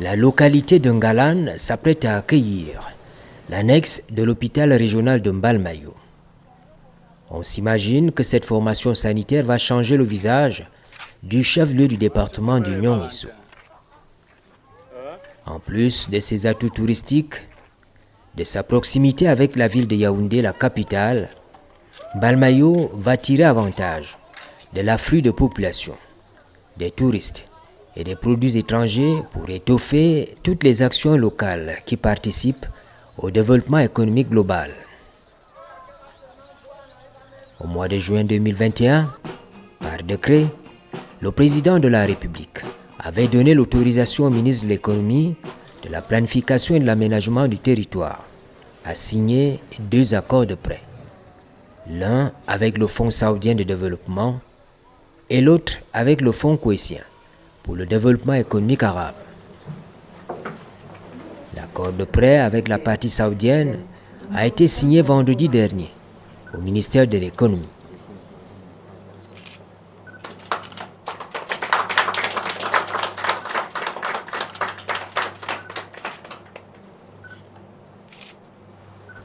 La localité de Ngalan s'apprête à accueillir l'annexe de l'hôpital régional de Mbalmayo. On s'imagine que cette formation sanitaire va changer le visage du chef-lieu du département du Nion-Isso. En plus de ses atouts touristiques, de sa proximité avec la ville de Yaoundé, la capitale, Mbalmayo va tirer avantage de l'afflux de population, des touristes et des produits étrangers pour étoffer toutes les actions locales qui participent au développement économique global. Au mois de juin 2021, par décret, le président de la République avait donné l'autorisation au ministre de l'économie, de la planification et de l'aménagement du territoire à signer 2 accords de prêt. L'un avec le Fonds saoudien de développement et l'autre avec le Fonds cohésien pour le développement économique arabe. L'accord de prêt avec la partie saoudienne a été signé vendredi dernier au ministère de l'économie.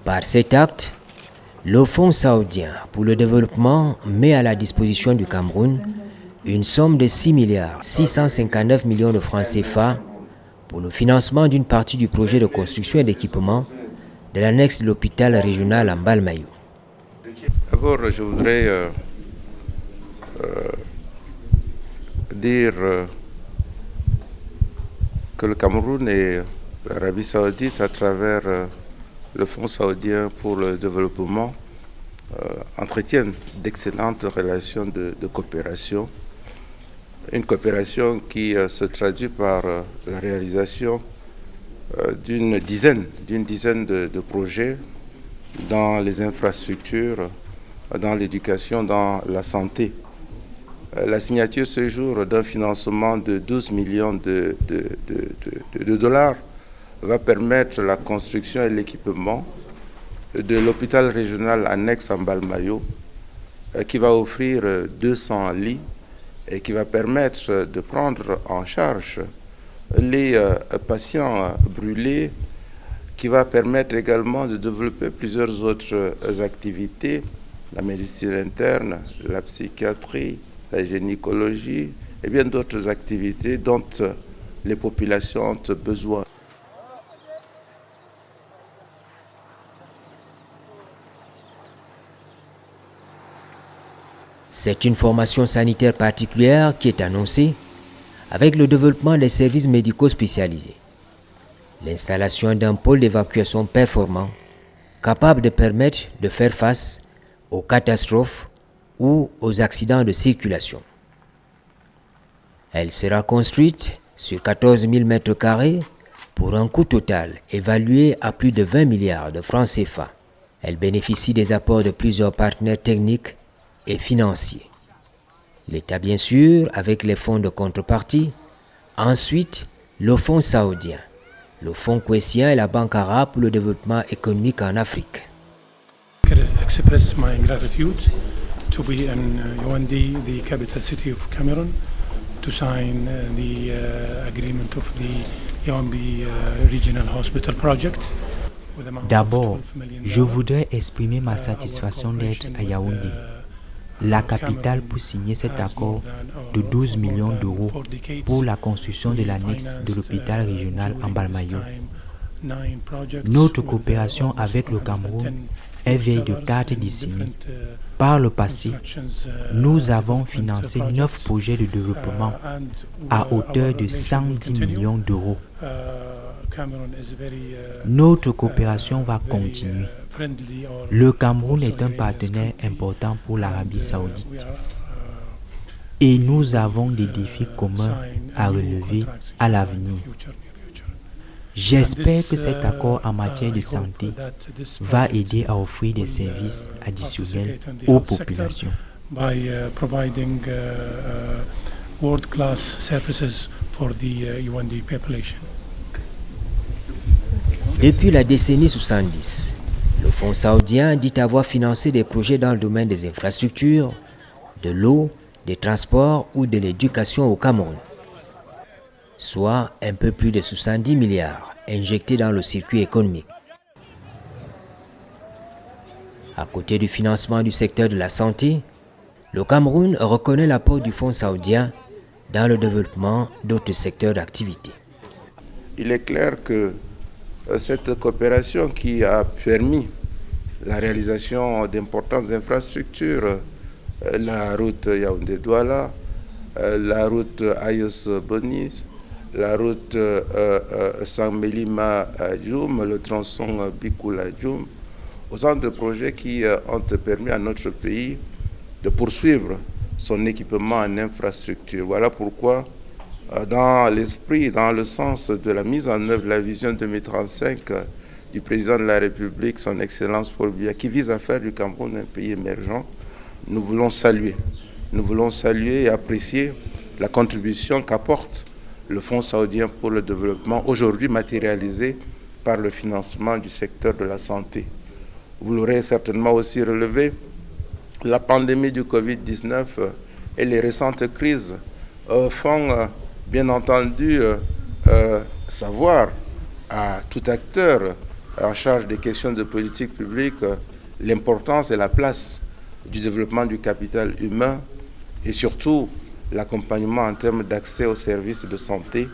Par cet acte, le Fonds saoudien pour le développement met à la disposition du Cameroun une somme de 6,659 milliards de francs CFA pour le financement d'une partie du projet de construction et d'équipement de l'annexe de l'hôpital régional à Mbalmayo. D'abord, je voudrais dire que le Cameroun et l'Arabie saoudite, à travers le Fonds saoudien pour le développement, entretiennent d'excellentes relations de coopération. Une coopération qui se traduit par la réalisation d'une dizaine de projets dans les infrastructures, dans l'éducation, dans la santé. La signature ce jour d'un financement de 12 millions de dollars va permettre la construction et l'équipement de l'hôpital régional annexe à Mbalmayo, qui va offrir 200 lits et qui va permettre de prendre en charge les patients brûlés, qui va permettre également de développer plusieurs autres activités, la médecine interne, la psychiatrie, la gynécologie et bien d'autres activités dont les populations ont besoin. C'est une formation sanitaire particulière qui est annoncée avec le développement des services médicaux spécialisés, l'installation d'un pôle d'évacuation performant capable de permettre de faire face aux catastrophes ou aux accidents de circulation. Elle sera construite sur 14 000 m² pour un coût total évalué à plus de 20 milliards de francs CFA. Elle bénéficie des apports de plusieurs partenaires techniques et financiers. L'État bien sûr avec les fonds de contrepartie, ensuite le Fonds saoudien, le Fonds cohésien et la Banque arabe pour le développement économique en Afrique. Express my gratitude to be in Yaoundé, the capital city of Cameroon, to sign the agreement of the Yaoundé Regional Hospital Project. D'abord, je voudrais exprimer ma satisfaction d'être à Yaoundé, la capitale, pour signer cet accord de 12 millions d'euros pour la construction de l'annexe de l'hôpital régional à Mbalmayo. Notre coopération avec le Cameroun est vieille de 4 décennies. Par le passé, nous avons financé 9 projets de développement à hauteur de 110 millions d'euros. Notre coopération va continuer. Le Cameroun est un partenaire important pour l'Arabie saoudite et nous avons des défis communs à relever à l'avenir. J'espère que cet accord en matière de santé va aider à offrir des services additionnels aux populations. Depuis la décennie 70, le Fonds saoudien dit avoir financé des projets dans le domaine des infrastructures, de l'eau, des transports ou de l'éducation au Cameroun. soit un peu plus de 70 milliards injectés dans le circuit économique. À côté du financement du secteur de la santé, le Cameroun reconnaît l'apport du Fonds saoudien dans le développement d'autres secteurs d'activité. Il est clair que cette coopération qui a permis la réalisation d'importantes infrastructures, la route Yaoundé-Douala, la route Ayos-Bonis, la route Sanmelima-Djoum, le tronçon Bikoula-Djoum, autant de projets qui ont permis à notre pays de poursuivre son équipement en infrastructure. Voilà pourquoi, dans l'esprit, dans le sens de la mise en œuvre de la vision 2035 du président de la République, son Excellence Paul Biya, qui vise à faire du Cameroun un pays émergent, nous voulons saluer et apprécier la contribution qu'apporte le Fonds saoudien pour le développement, aujourd'hui matérialisé par le financement du secteur de la santé. Vous l'aurez certainement aussi relevé, la pandémie du Covid-19 et les récentes crises font bien entendu savoir à tout acteur en charge des questions de politique publique l'importance et la place du développement du capital humain et surtout l'accompagnement en termes d'accès aux services de santé.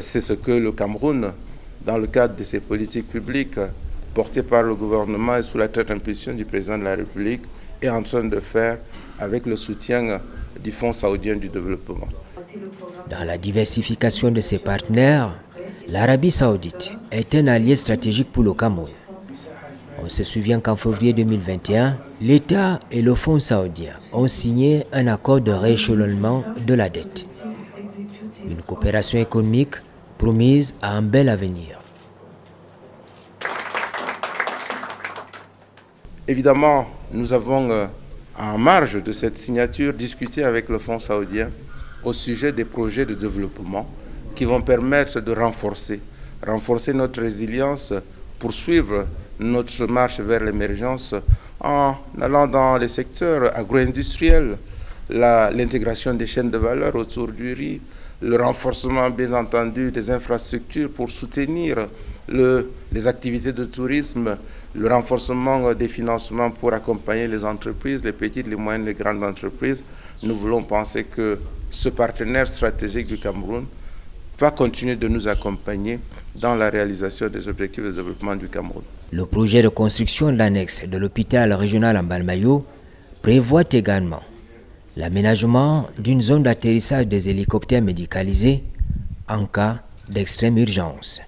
C'est ce que le Cameroun, dans le cadre de ses politiques publiques portées par le gouvernement et sous la tête impulsion du président de la République, est en train de faire avec le soutien du Fonds saoudien du développement. Dans la diversification de ses partenaires, l'Arabie saoudite est un allié stratégique pour le Cameroun. On se souvient qu'en février 2021, l'État et le Fonds saoudien ont signé un accord de rééchelonnement de la dette. Une coopération économique promise à un bel avenir. Évidemment, nous avons, en marge de cette signature, discuté avec le Fonds saoudien au sujet des projets de développement qui vont permettre de renforcer notre résilience, poursuivre notre marche vers l'émergence en allant dans les secteurs agro-industriels, l'intégration des chaînes de valeur autour du riz, le renforcement bien entendu des infrastructures pour soutenir les activités de tourisme, le renforcement des financements pour accompagner les entreprises, les petites, les moyennes, les grandes entreprises. Nous voulons penser que ce partenaire stratégique du Cameroun va continuer de nous accompagner dans la réalisation des objectifs de développement du Cameroun. Le projet de construction de l'annexe de l'hôpital régional en Balmayo prévoit également l'aménagement d'une zone d'atterrissage des hélicoptères médicalisés en cas d'extrême urgence.